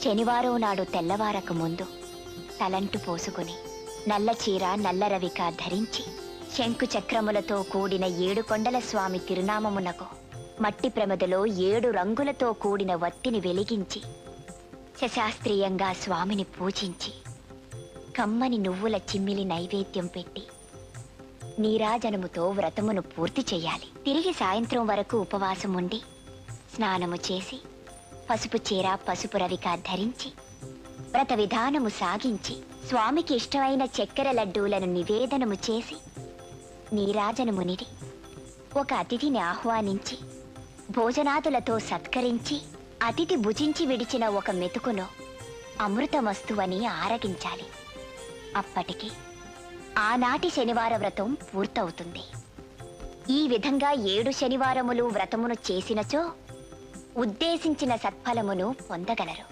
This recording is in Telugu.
శనివారం నాడు తెల్లవారక ముందు తలంటు పోసుకుని నల్ల చీర నల్ల రవిక ధరించి శంకు చక్రములతో కూడిన 7 కొండల స్వామి తిరునామమునకు మట్టి ప్రమదలో 7 రంగులతో కూడిన వత్తిని వెలిగించి శశాస్త్రీయంగా స్వామిని పూజించి కమ్మని నువ్వుల చిమ్మిలి నైవేద్యం పెట్టి నీరాజనముతో వ్రతమును పూర్తి చేయాలి. తిరిగి సాయంత్రం వరకు ఉపవాసం ఉండి స్నానము చేసి పసుపు చీర పసుపు రవిక ధరించి వ్రత విధానము సాగించి స్వామికి ఇష్టమైన చక్కెర లడ్డూలను నివేదనము చేసి నీరాజనమునిడి ఒక అతిథిని ఆహ్వానించి భోజనాదులతో సత్కరించి అతిథి భుజించి విడిచిన ఒక మెతుకును అమృతమస్తువని ఆరగించాలి. అప్పటికి ఆనాటి శనివార వ్రతం పూర్తవుతుంది. ఈ విధంగా 7 శనివారములు వ్రతమును చేసినచో ఉద్దేశించిన సత్ఫలమును పొందగలరు.